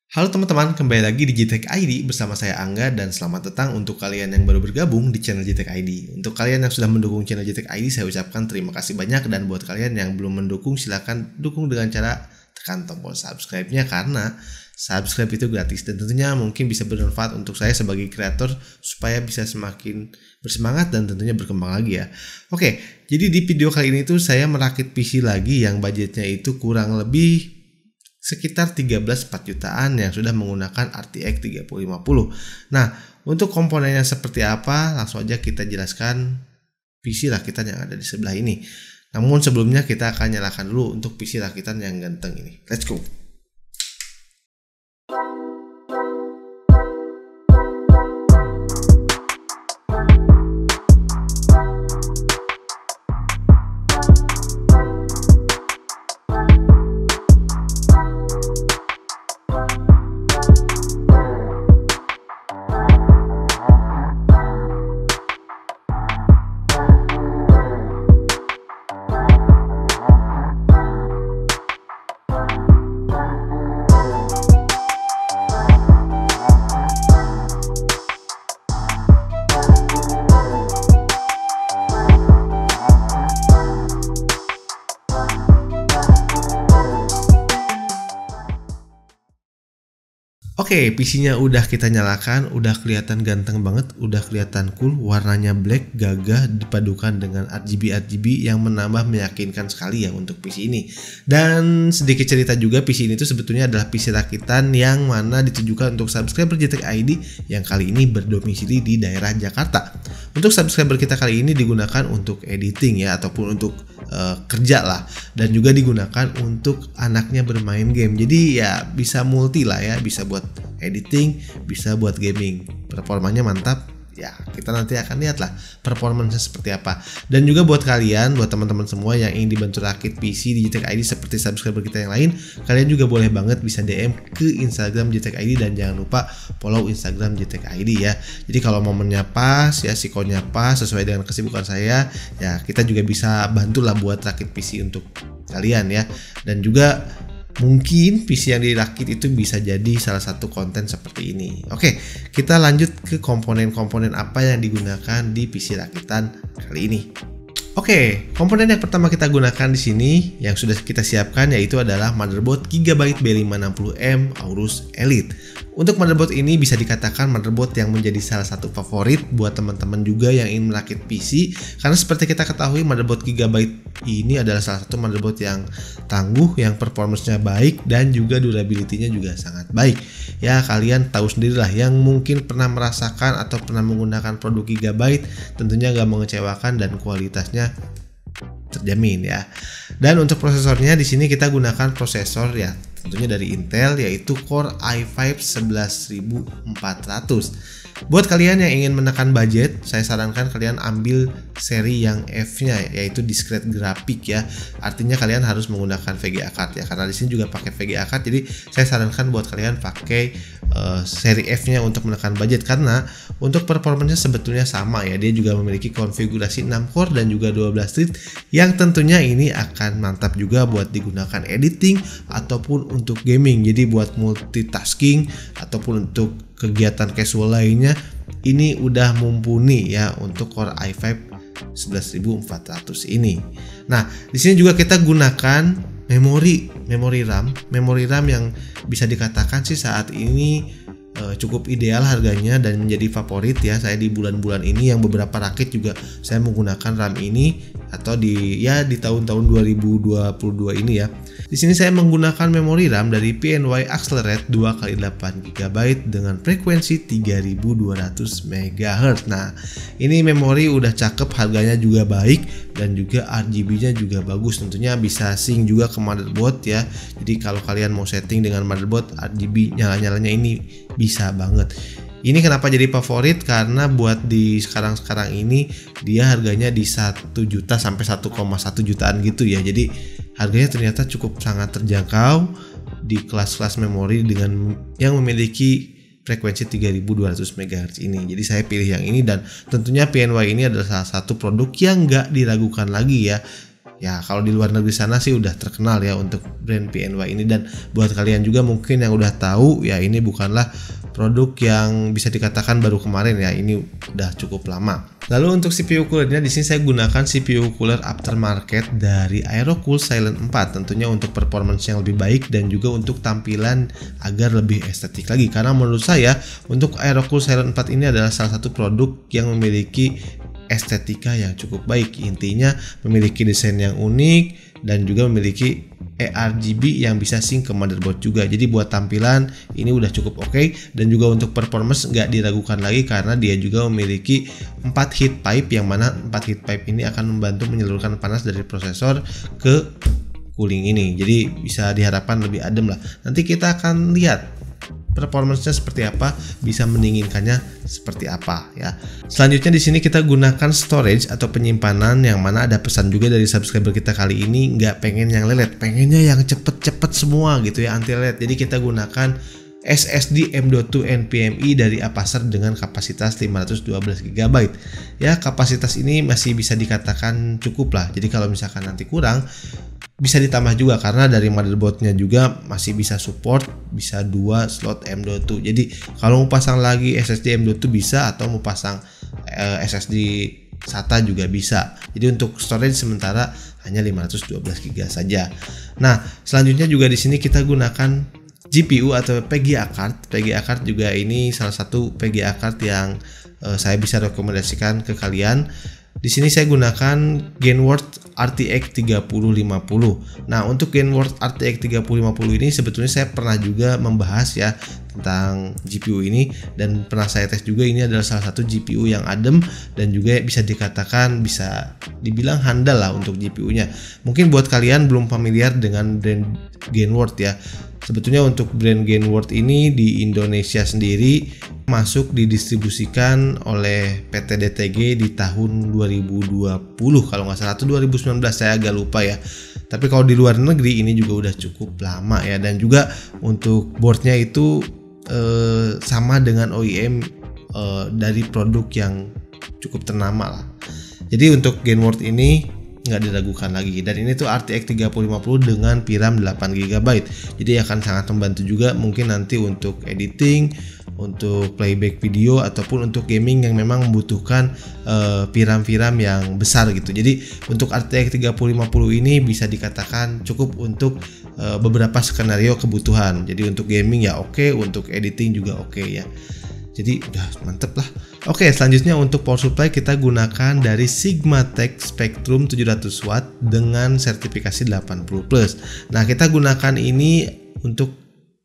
Halo teman-teman, kembali lagi di GTech ID bersama saya Angga dan selamat datang untuk kalian yang baru bergabung di channel GTech ID. Untuk kalian yang sudah mendukung channel GTech ID, saya ucapkan terima kasih banyak, dan buat kalian yang belum mendukung silahkan dukung dengan cara tekan tombol subscribe-nya, karena subscribe itu gratis dan tentunya mungkin bisa bermanfaat untuk saya sebagai kreator supaya bisa semakin bersemangat dan tentunya berkembang lagi ya. Oke, jadi di video kali ini tuh saya merakit PC lagi yang budgetnya itu kurang lebih sekitar 13,4 jutaan yang sudah menggunakan RTX 3050. Nah, untuk komponennya seperti apa, langsung aja kita jelaskan PC rakitan yang ada di sebelah ini. Namun sebelumnya kita akan nyalakan dulu untuk PC rakitan yang ganteng ini. Let's go! Oke, PC-nya udah kita nyalakan, udah kelihatan ganteng banget, udah kelihatan cool, warnanya black, gagah, dipadukan dengan RGB yang menambah meyakinkan sekali ya untuk PC ini. Dan sedikit cerita juga, PC ini tuh sebetulnya adalah PC rakitan yang mana ditujukan untuk subscriber GTech ID yang kali ini berdomisili di daerah Jakarta. Untuk subscriber kita kali ini digunakan untuk editing ya, ataupun untuk kerja lah, dan juga digunakan untuk anaknya bermain game. Jadi ya bisa multi lah ya, bisa buat editing, bisa buat gaming. Performanya mantap. Ya, kita nanti akan lihat lah performanya seperti apa. Dan juga buat kalian, buat teman-teman semua yang ingin dibantu rakit PC di GTech ID seperti subscriber kita yang lain, kalian juga boleh banget bisa DM ke Instagram GTech ID, dan jangan lupa follow Instagram GTech ID ya. Jadi kalau momennya pas ya, sikonnya pas sesuai dengan kesibukan saya, ya kita juga bisa bantulah buat rakit PC untuk kalian ya. Dan juga mungkin PC yang dirakit itu bisa jadi salah satu konten seperti ini. Oke, kita lanjut ke komponen-komponen apa yang digunakan di PC rakitan kali ini. Oke, komponen yang pertama kita gunakan di sini yang sudah kita siapkan yaitu adalah motherboard Gigabyte B560M Aorus Elite. Untuk motherboard ini bisa dikatakan motherboard yang menjadi salah satu favorit buat teman-teman juga yang ingin merakit PC, karena seperti kita ketahui motherboard Gigabyte ini adalah salah satu motherboard yang tangguh, yang performance-nya baik, dan juga durability-nya juga sangat baik. Ya, kalian tahu sendirilah yang mungkin pernah merasakan atau pernah menggunakan produk Gigabyte, tentunya gak mengecewakan dan kualitasnya terjamin ya. Dan untuk prosesornya di sini kita gunakan prosesor ya tentunya dari Intel, yaitu Core i5 11400. Buat kalian yang ingin menekan budget, saya sarankan kalian ambil seri yang F-nya, yaitu discrete graphic ya. Artinya kalian harus menggunakan VGA card ya, karena di sini juga pakai VGA card. Jadi saya sarankan buat kalian pakai seri F-nya untuk menekan budget, karena untuk performanya sebetulnya sama ya. Dia juga memiliki konfigurasi 6 core dan juga 12 thread, yang tentunya ini akan mantap juga buat digunakan editing ataupun untuk gaming. Jadi buat multitasking ataupun untuk kegiatan casual lainnya ini udah mumpuni ya untuk Core i5 11400 ini. Nah, di sini juga kita gunakan memori RAM yang bisa dikatakan sih saat ini cukup ideal harganya dan menjadi favorit ya saya di bulan-bulan ini, yang beberapa rakit juga saya menggunakan RAM ini atau di tahun-tahun 2022 ini ya. Di sini saya menggunakan memori RAM dari PNY Accelerate 2x8GB dengan frekuensi 3200 MHz. Nah, ini memori udah cakep, harganya juga baik, dan juga RGB-nya juga bagus. Tentunya bisa sync juga ke motherboard ya. Jadi kalau kalian mau setting dengan motherboard, RGB nyala-nyalanya ini bisa banget. Ini kenapa jadi favorit? Karena buat di sekarang ini dia harganya di 1 juta sampai 1,1 jutaan gitu ya. Jadi harganya ternyata cukup sangat terjangkau di kelas-kelas memori dengan yang memiliki frekuensi 3200 MHz ini. Jadi saya pilih yang ini, dan tentunya PNY ini adalah salah satu produk yang gak diragukan lagi ya. Ya kalau di luar negeri sana sih udah terkenal ya untuk brand PNY ini, dan buat kalian juga mungkin yang udah tahu ya, ini bukanlah produk yang bisa dikatakan baru kemarin ya, ini udah cukup lama. Lalu untuk CPU coolernya di sini saya gunakan CPU cooler aftermarket dari Aerocool Silent 4, tentunya untuk performance yang lebih baik dan juga untuk tampilan agar lebih estetik lagi, karena menurut saya untuk Aerocool Silent 4 ini adalah salah satu produk yang memiliki estetika yang cukup baik. Intinya memiliki desain yang unik dan juga memiliki ARGB yang bisa sync ke motherboard juga. Jadi buat tampilan ini udah cukup oke, dan juga untuk performance nggak diragukan lagi karena dia juga memiliki 4 heat pipe, yang mana 4 heat pipe ini akan membantu menyalurkan panas dari prosesor ke cooling ini. Jadi bisa diharapkan lebih adem lah. Nanti kita akan lihat performance-nya seperti apa, bisa mendinginkannya seperti apa ya. Selanjutnya di sini kita gunakan storage atau penyimpanan, yang mana ada pesan juga dari subscriber kita kali ini, nggak pengen yang lelet, pengennya yang cepet-cepet semua gitu ya, anti lelet. Jadi kita gunakan SSD M.2 NVMe dari Apacer dengan kapasitas 512 GB. Ya, kapasitas ini masih bisa dikatakan cukup lah. Jadi kalau misalkan nanti kurang, bisa ditambah juga karena dari motherboardnya juga masih bisa support, bisa 2 slot M.2. Jadi kalau mau pasang lagi SSD M.2 bisa, atau mau pasang SSD SATA juga bisa. Jadi untuk storage sementara hanya 512 GB saja. Nah, selanjutnya juga di sini kita gunakan GPU atau PGA card. PGA card juga ini salah satu PGA card yang saya bisa rekomendasikan ke kalian. Di sini saya gunakan Gainworth RTX 3050. Nah, untuk Gainworth RTX 3050 ini sebetulnya saya pernah juga membahas ya tentang GPU ini, dan pernah saya tes juga. Ini adalah salah satu GPU yang adem dan juga bisa dikatakan bisa dibilang handal lah untuk GPU-nya. Mungkin buat kalian belum familiar dengan brand Gainworth ya. Sebetulnya untuk brand Gainworth ini di Indonesia sendiri masuk didistribusikan oleh PT DTG di tahun 2020 kalau nggak salah, atau 2019, saya agak lupa ya. Tapi kalau di luar negeri ini juga udah cukup lama ya, dan juga untuk boardnya itu sama dengan OEM dari produk yang cukup ternama lah. Jadi untuk Gainworth ini nggak diragukan lagi, dan ini tuh RTX 3050 dengan VRAM 8 GB. Jadi akan sangat membantu juga mungkin nanti untuk editing, untuk playback video, ataupun untuk gaming yang memang membutuhkan VRAM yang besar gitu. Jadi untuk RTX 3050 ini bisa dikatakan cukup untuk beberapa skenario kebutuhan. Jadi untuk gaming ya oke, untuk editing juga oke ya. Jadi udah mantep lah. Oke, selanjutnya untuk power supply kita gunakan dari Sigmatech Spectrum 700W dengan sertifikasi 80+. Nah, kita gunakan ini untuk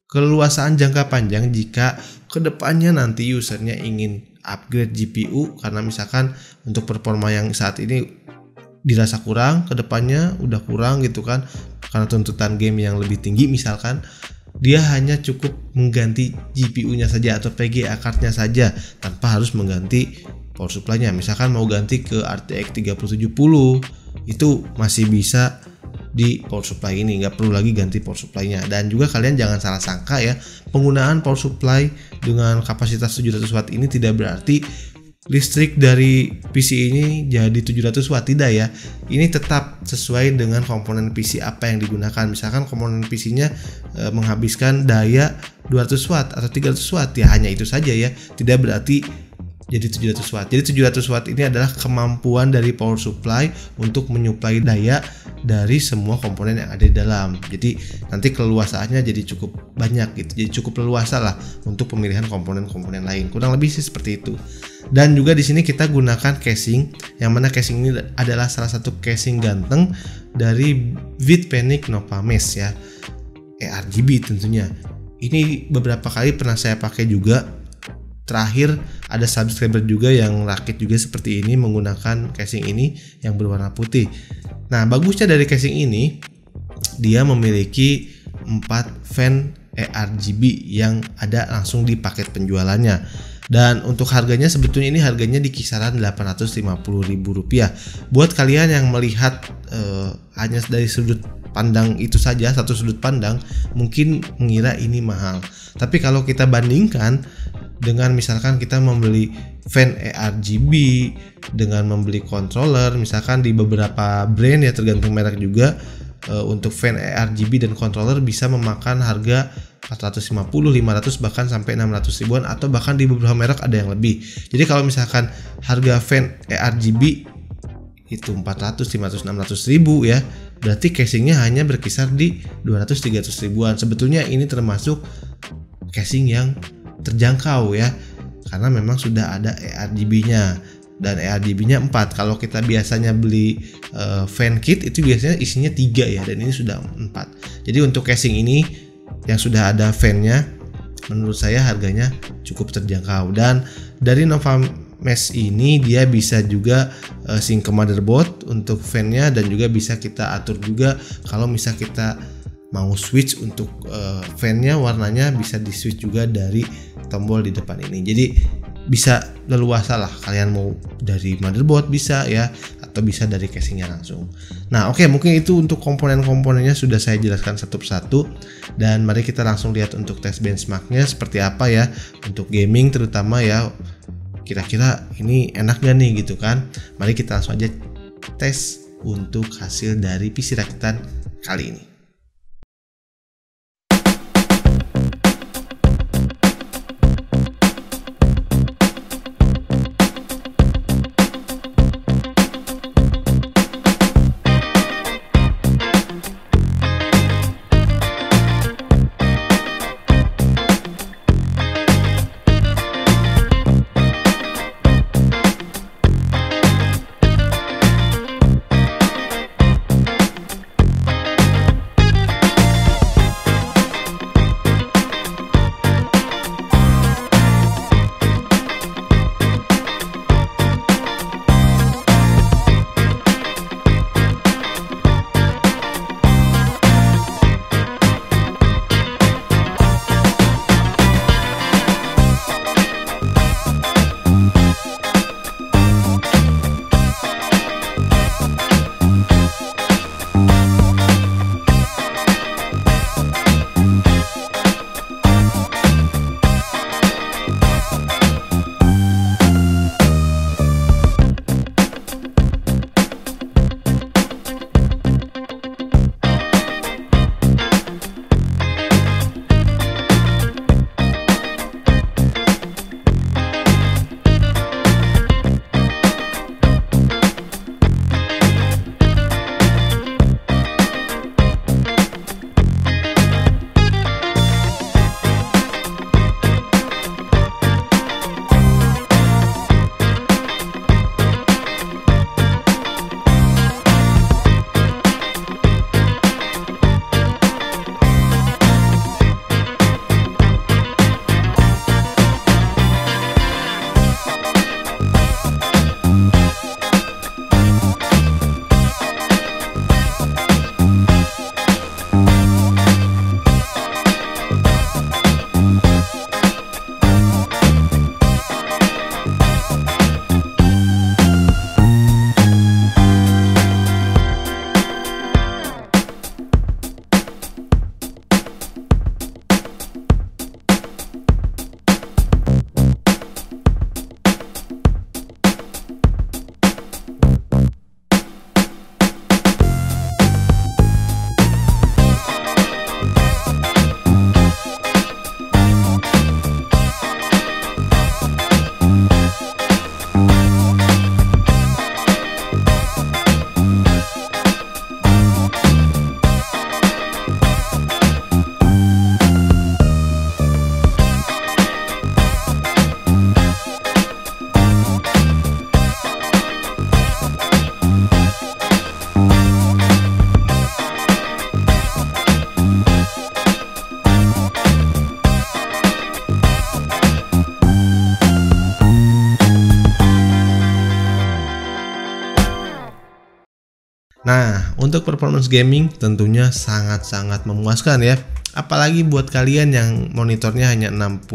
keleluasaan jangka panjang jika kedepannya nanti usernya ingin upgrade GPU, karena misalkan untuk performa yang saat ini dirasa kurang, kedepannya udah kurang gitu kan, karena tuntutan game yang lebih tinggi misalkan, dia hanya cukup mengganti GPU-nya saja atau PGA card-nya saja tanpa harus mengganti power supply-nya. Misalkan mau ganti ke RTX 3070, itu masih bisa di power supply ini, nggak perlu lagi ganti power supply-nya. Dan juga kalian jangan salah sangka ya, penggunaan power supply dengan kapasitas 700W ini tidak berarti listrik dari PC ini jadi 700W, tidak ya. Ini tetap sesuai dengan komponen PC apa yang digunakan. Misalkan komponen PC-nya menghabiskan daya 200W atau 300W, ya hanya itu saja ya, tidak berarti jadi 700W. Jadi 700W ini adalah kemampuan dari power supply untuk menyuplai daya dari semua komponen yang ada di dalam. Jadi nanti keleluasaannya jadi cukup banyak gitu. Jadi cukup leluasa lah untuk pemilihan komponen-komponen lain. Kurang lebih sih seperti itu. Dan juga di sini kita gunakan casing, yang mana casing ini adalah salah satu casing ganteng dari Vitpanic Nova Mesh ya. ARGB tentunya. Ini beberapa kali pernah saya pakai juga. Terakhir ada subscriber juga yang rakit juga seperti ini menggunakan casing ini yang berwarna putih. Nah, bagusnya dari casing ini, dia memiliki 4 fan ARGB yang ada langsung di paket penjualannya. Dan untuk harganya sebetulnya ini harganya di kisaran Rp850.000. Buat kalian yang melihat hanya dari sudut pandang itu saja, satu sudut pandang, mungkin mengira ini mahal. Tapi kalau kita bandingkan dengan misalkan kita membeli fan ARGB, dengan membeli controller misalkan di beberapa brand ya, tergantung merek juga. Untuk fan ARGB dan controller bisa memakan harga 450, 500 bahkan sampai 600 ribuan, atau bahkan di beberapa merek ada yang lebih. Jadi kalau misalkan harga fan ARGB itu 400, 500, 600 ribu ya, berarti casingnya hanya berkisar di 200, 300 ribuan. Sebetulnya ini termasuk casing yang terjangkau ya, karena memang sudah ada ARGB-nya, dan ARGB-nya 4. Kalau kita biasanya beli fan kit itu biasanya isinya 3 ya, dan ini sudah 4. Jadi untuk casing ini yang sudah ada fan-nya, menurut saya harganya cukup terjangkau. Dan dari Nova Mesh ini dia bisa juga sync ke motherboard untuk fan-nya, dan juga bisa kita atur juga kalau misal kita mau switch untuk fan-nya warnanya, bisa di switch juga dari tombol di depan ini. Jadi bisa leluasa lah, kalian mau dari motherboard bisa ya, atau bisa dari casingnya langsung. Nah oke, mungkin itu untuk komponen-komponennya sudah saya jelaskan satu persatu, dan mari kita langsung lihat untuk tes benchmarknya seperti apa ya, untuk gaming terutama ya, kira-kira ini enak gak nih gitu kan. Mari kita langsung aja tes untuk hasil dari PC rakitan kali ini. Nah, untuk performance gaming tentunya sangat-sangat memuaskan ya. Apalagi buat kalian yang monitornya hanya 60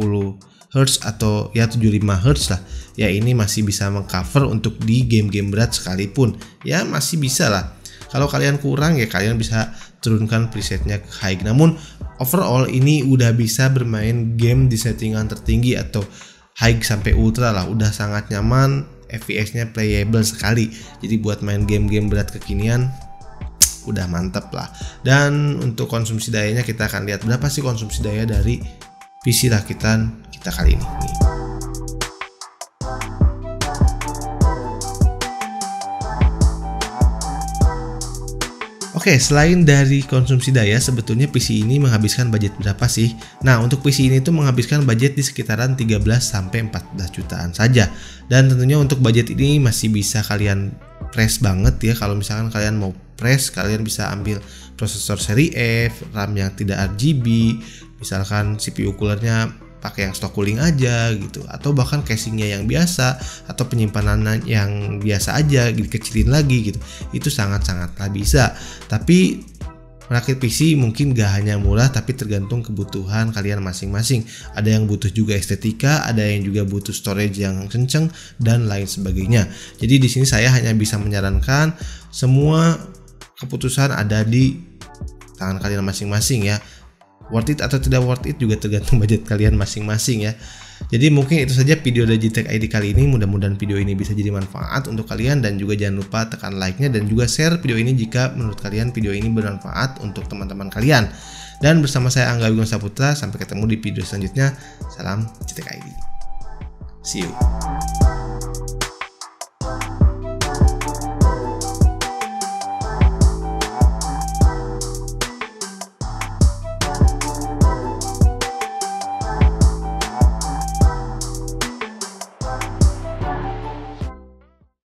Hz atau ya 75 Hz lah. Ya ini masih bisa mengcover untuk di game-game berat sekalipun. Ya masih bisa lah. Kalau kalian kurang ya kalian bisa turunkan presetnya ke high. Namun overall ini udah bisa bermain game di settingan tertinggi atau high sampai ultra lah, udah sangat nyaman, FPS-nya playable sekali. Jadi buat main game-game berat kekinian udah mantep lah. Dan untuk konsumsi dayanya kita akan lihat berapa sih konsumsi daya dari PC rakitan kita kali ini. Oke, selain dari konsumsi daya, sebetulnya PC ini menghabiskan budget berapa sih? Nah, untuk PC ini tuh menghabiskan budget di sekitaran 13 sampai 14 jutaan saja. Dan tentunya untuk budget ini masih bisa kalian press banget ya. Kalau misalkan kalian mau press, kalian bisa ambil prosesor seri F, RAM yang tidak RGB, misalkan CPU coolernya pakai yang stock cooling aja gitu, atau bahkan casingnya yang biasa, atau penyimpanan yang biasa aja dikecilin lagi gitu. Itu sangat-sangatlah bisa. Tapi merakit PC mungkin gak hanya murah, tapi tergantung kebutuhan kalian masing-masing. Ada yang butuh juga estetika, ada yang juga butuh storage yang kenceng, dan lain sebagainya. Jadi di sini saya hanya bisa menyarankan, semua keputusan ada di tangan kalian masing-masing ya. Worth it atau tidak worth it juga tergantung budget kalian masing-masing ya. Jadi mungkin itu saja video Logitech ID kali ini. Mudah-mudahan video ini bisa jadi manfaat untuk kalian, dan juga jangan lupa tekan like-nya dan juga share video ini jika menurut kalian video ini bermanfaat untuk teman-teman kalian. Dan bersama saya Angga Wigung Saputra, sampai ketemu di video selanjutnya. Salam Logitech ID. See you.